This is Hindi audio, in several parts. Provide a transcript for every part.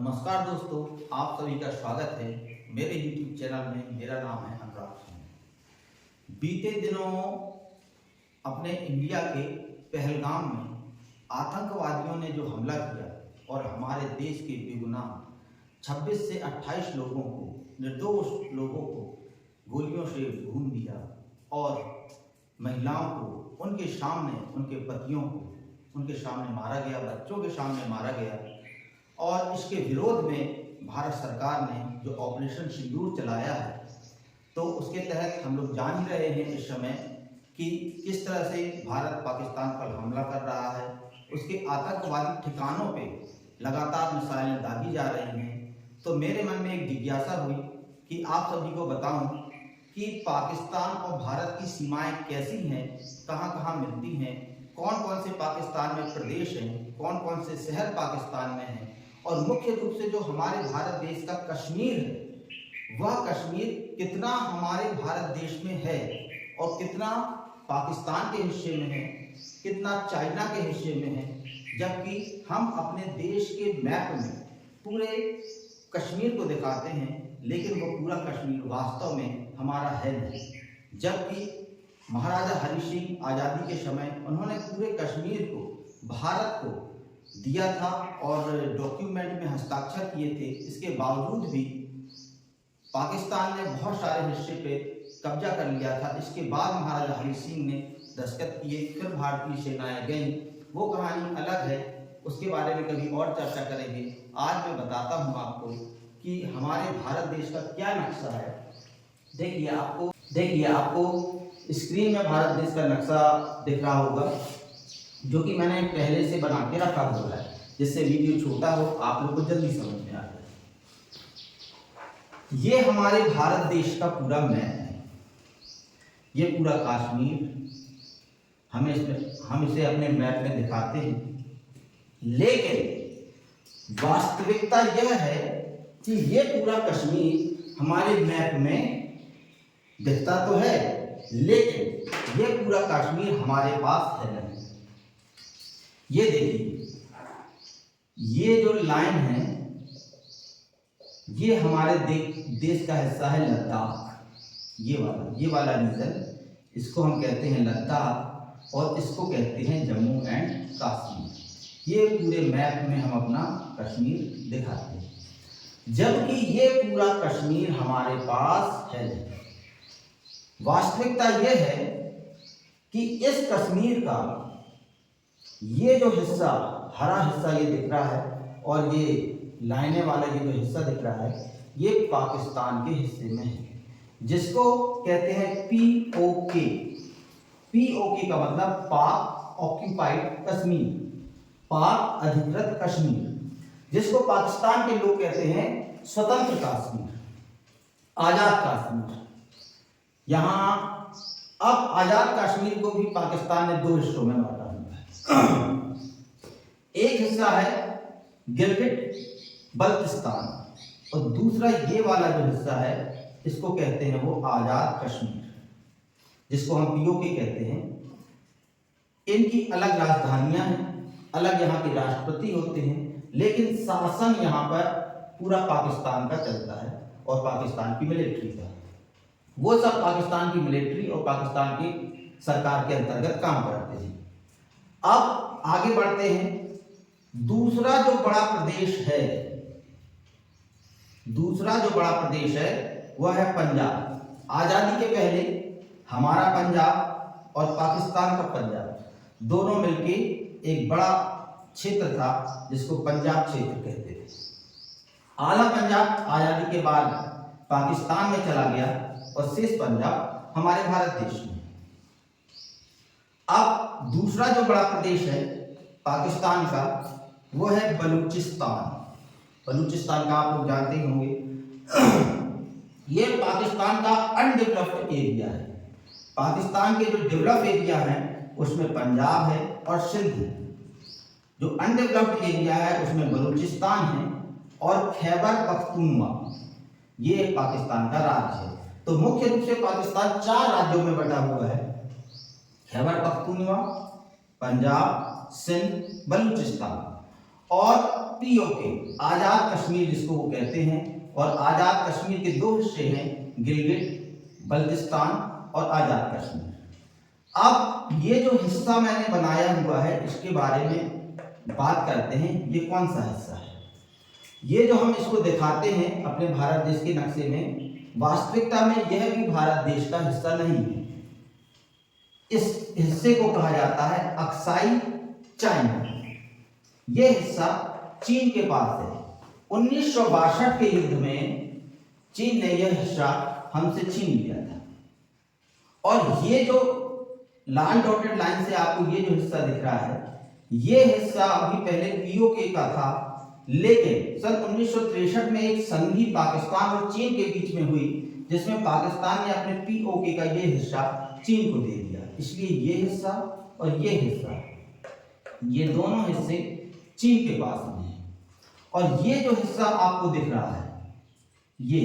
नमस्कार दोस्तों, आप सभी का स्वागत है मेरे YouTube चैनल में। मेरा नाम है अनुराग सिंह। बीते दिनों अपने इंडिया के पहलगाम में आतंकवादियों ने जो हमला किया और हमारे देश के बेगुनाह 26 से 28 लोगों को, निर्दोष लोगों को गोलियों से भून दिया और महिलाओं को उनके सामने, उनके पतियों को उनके सामने मारा गया, बच्चों के सामने मारा गया। और इसके विरोध में भारत सरकार ने जो ऑपरेशन सिंदूर चलाया है, तो उसके तहत हम लोग जान ही रहे हैं इस समय कि किस तरह से भारत पाकिस्तान पर हमला कर रहा है। उसके आतंकवादी ठिकानों पे लगातार मिसाइलें दागी जा रही हैं। तो मेरे मन में एक जिज्ञासा हुई कि आप सभी को बताऊं कि पाकिस्तान और भारत की सीमाएं कैसी हैं, कहां कहां मिलती हैं, कौन कौन से पाकिस्तान में प्रदेश हैं, कौन कौन से शहर पाकिस्तान में हैं, और मुख्य रूप से जो हमारे भारत देश का कश्मीर है, वह कश्मीर कितना हमारे भारत देश में है और कितना पाकिस्तान के हिस्से में है, कितना चाइना के हिस्से में है। जबकि हम अपने देश के मैप में पूरे कश्मीर को दिखाते हैं, लेकिन वो पूरा कश्मीर वास्तव में हमारा है नहीं। जबकि महाराजा हरि सिंह आज़ादी के समय उन्होंने पूरे कश्मीर को भारत को दिया था और डॉक्यूमेंट में हस्ताक्षर किए थे। इसके बावजूद भी पाकिस्तान ने बहुत सारे हिस्से पे कब्जा कर लिया था। इसके बाद महाराजा हरि सिंह ने दस्तखत किए, फिर भारतीय सेनाएं गईं। वो कहानी अलग है, उसके बारे में कभी और चर्चा करेंगे। आज मैं बताता हूँ आपको कि हमारे भारत देश का क्या नक्शा है। देखिए आपको स्क्रीन में भारत देश का नक्शा दिख रहा होगा, जो कि मैंने पहले से बना के रखा हुआ है, जिससे वीडियो छोटा हो, आप लोगों को जल्दी समझ में आ जाए। ये हमारे भारत देश का पूरा मैप है। ये पूरा कश्मीर हम इसे अपने मैप में दिखाते हैं, लेकिन वास्तविकता यह है कि ये पूरा कश्मीर हमारे मैप में दिखता तो है, लेकिन ये पूरा कश्मीर हमारे पास है नहीं। ये देखिए, ये जो लाइन है, ये हमारे देश का हिस्सा है लद्दाख। ये वाला रीजन, इसको हम कहते हैं लद्दाख और इसको कहते हैं जम्मू एंड कश्मीर। ये पूरे मैप में हम अपना कश्मीर दिखाते हैं, जबकि ये पूरा कश्मीर हमारे पास है। वास्तविकता यह है कि इस कश्मीर का ये जो हिस्सा, हरा हिस्सा ये दिख रहा है और ये लाइने वाला ये जो हिस्सा दिख रहा है, ये पाकिस्तान के हिस्से में है, जिसको कहते हैं पीओके। पीओके का मतलब पाक ऑक्यूपाइड कश्मीर, पाक अधिकृत कश्मीर, जिसको पाकिस्तान के लोग कहते हैं स्वतंत्र कश्मीर, आजाद कश्मीर। यहाँ अब आजाद कश्मीर को भी पाकिस्तान ने दो हिस्सों में बांटा हुआ है। एक हिस्सा है गिलगिट बल्तिस्तान और दूसरा ये वाला जो हिस्सा है, इसको कहते हैं वो आजाद कश्मीर, जिसको हम पीओके कहते हैं। इनकी अलग राजधानियां हैं, अलग यहाँ के राष्ट्रपति होते हैं, लेकिन शासन यहाँ पर पूरा पाकिस्तान का चलता है और पाकिस्तान की मिलिट्री का। वो सब पाकिस्तान की मिलिट्री और पाकिस्तान की सरकार के अंतर्गत काम करते हैं। अब आगे बढ़ते हैं। दूसरा जो बड़ा प्रदेश है वह है पंजाब। आजादी के पहले हमारा पंजाब और पाकिस्तान का पंजाब दोनों मिलके एक बड़ा क्षेत्र था, जिसको पंजाब क्षेत्र कहते थे। आला पंजाब आजादी के बाद पाकिस्तान में चला गया और शेष पंजाब हमारे भारत देश में। अब दूसरा जो बड़ा प्रदेश है पाकिस्तान का, वो है बलूचिस्तान। बलूचिस्तान का आप लोग जानते ही होंगे। ये पाकिस्तान का अनडेवलप्ड एरिया है। पाकिस्तान के जो डेवलप एरिया है उसमें पंजाब है और सिंध है। जो अनडेवलप्ड एरिया है उसमें बलूचिस्तान है और खैबर पख्तूनख्वा, ये पाकिस्तान का राज्य है। तो मुख्य रूप से पाकिस्तान 4 राज्यों में बटा हुआ है: खैबर पख्तूनख्वा, पंजाब, सिंध, बलूचिस्तान। और पीओके, आजाद कश्मीर जिसको वो कहते हैं। और आजाद कश्मीर के दो हिस्से हैं, गिलगिट बल्तिस्तान और आजाद कश्मीर। अब ये जो हिस्सा मैंने बनाया हुआ है इसके बारे में बात करते हैं। ये कौन सा हिस्सा है? ये जो हम इसको दिखाते हैं अपने भारत देश के नक्शे में, वास्तविकता में यह भी भारत देश का हिस्सा नहीं है। इस हिस्से को कहा जाता है अक्साई चाइना। यह हिस्सा चीन के पास है। 1962 के युद्ध में चीन ने यह हिस्सा हमसे छीन लिया था। और ये जो लाल डॉटेड लाइन से आपको ये जो हिस्सा दिख रहा है, ये हिस्सा अभी पहले पीओके का था, लेकिन सन 1963 में एक संधि पाकिस्तान और चीन के बीच में हुई, जिसमें पाकिस्तान ने अपने पीओके का ये हिस्सा चीन को दे दिया। इसलिए ये हिस्सा और ये हिस्सा, ये दोनों हिस्से चीन के पास में है। और ये जो हिस्सा आपको दिख रहा है, ये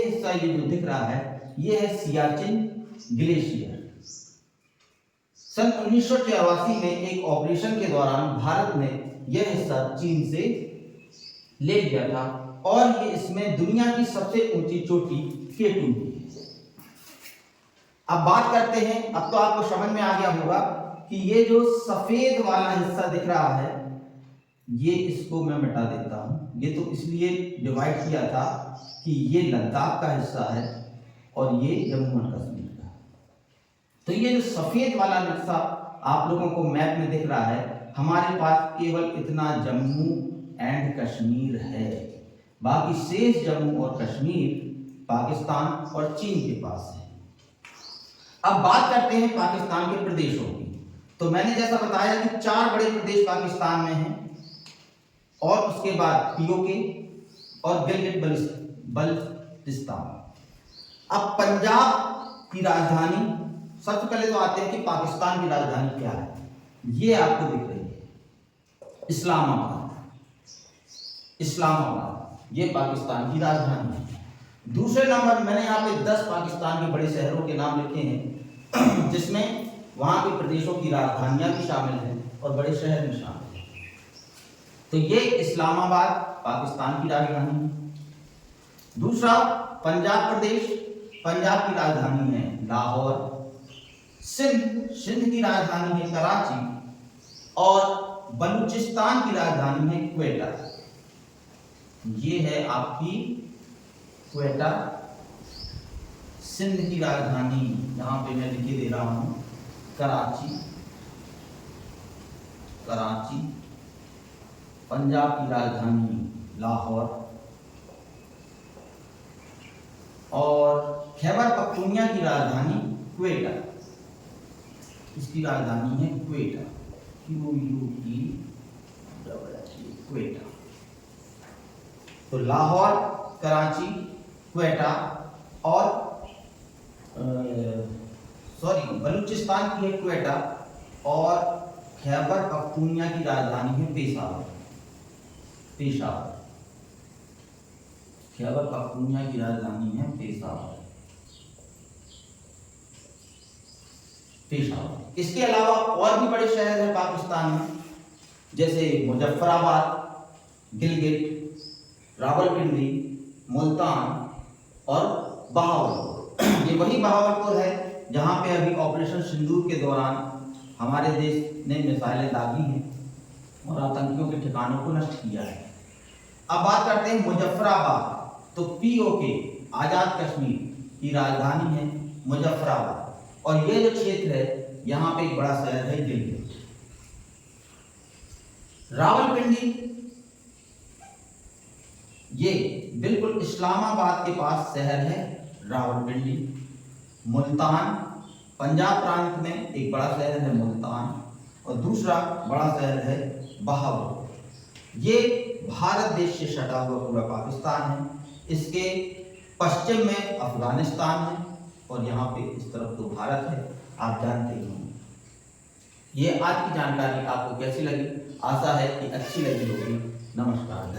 हिस्सा ये जो दिख रहा है, ये है सियाचिन ग्लेशियर। सन 1984 में एक ऑपरेशन के दौरान भारत ने यह हिस्सा चीन से ले लिया था और ये इसमें दुनिया की सबसे ऊंची चोटी K2 की है। अब बात करते हैं, अब तो आपको समझ में आ गया होगा कि ये जो सफेद वाला हिस्सा दिख रहा है, ये इसको मैं मिटा देता हूं। ये तो इसलिए डिवाइड किया था कि ये लद्दाख का हिस्सा है और ये जम्मू एंड कश्मीर का। तो ये जो सफेद वाला नक्शा आप लोगों को मैप में दिख रहा है, हमारे पास केवल इतना जम्मू एंड कश्मीर है। बाकी शेष जम्मू और कश्मीर पाकिस्तान और चीन के पास है। अब बात करते हैं पाकिस्तान के प्रदेशों की। तो मैंने जैसा बताया कि 4 बड़े प्रदेश पाकिस्तान में हैं और उसके बाद पीओके और गिलगिट बल्तिस्तान। अब पंजाब की राजधानी, सबसे पहले तो आते हैं कि पाकिस्तान की राजधानी क्या है। ये आपको दिख रही है इस्लामाबाद, ये पाकिस्तान की राजधानी है। दूसरे नंबर मैंने यहाँ पे 10 पाकिस्तान के बड़े शहरों के नाम लिखे हैं, जिसमें वहां के प्रदेशों की राजधानियां भी शामिल हैं और बड़े शहर भी शामिल हैं। तो ये इस्लामाबाद पाकिस्तान की राजधानी है। दूसरा पंजाब प्रदेश, पंजाब की राजधानी है लाहौर। सिंध की राजधानी है कराची और बलूचिस्तान की राजधानी है क्वेटा। ये है आपकी क्वेटा, सिंध की राजधानी यहां पे मैं लिखे दे रहा हूं कराची। पंजाब की राजधानी लाहौर और खैबर पख्तूनिया की राजधानी क्वेटा। इसकी राजधानी है क्वेटा, क्वेटा। तो लाहौर, कराची, क्वेटा और बलूचिस्तान की है क्वेटा और खैबर पख्तूनिया की राजधानी है पेशावर। खैबर पख्तूनिया की राजधानी है पेशावर। इसके अलावा और भी बड़े शहर हैं पाकिस्तान में, जैसे मुजफ्फराबाद, गिलगिट, रावलपिंडी, मुल्तान और बहावलपुर। ये वही बहावलपुर है जहां पे अभी ऑपरेशन सिंदूर के दौरान हमारे देश ने मिसाइलें दागी हैं और आतंकियों के ठिकानों को नष्ट किया है। अब बात करते हैं मुजफ्फराबाद। तो पीओके, आजाद कश्मीर की राजधानी है मुजफ्फराबाद और ये जो क्षेत्र है यहाँ पे एक बड़ा शहर है गिलगिट। रावलपिंडी ये बिल्कुल इस्लामाबाद के पास शहर है रावलपिंडी। मुल्तान पंजाब प्रांत में एक बड़ा शहर है मुल्तान और दूसरा बड़ा शहर है बहावलपुर। ये भारत देश से सटा हुआ पूरा पाकिस्तान है। इसके पश्चिम में अफगानिस्तान है और यहाँ पे इस तरफ तो भारत है, आप जानते ही होंगे। ये आज की जानकारी आपको कैसी लगी? आशा है कि अच्छी लगी होगी। नमस्कार।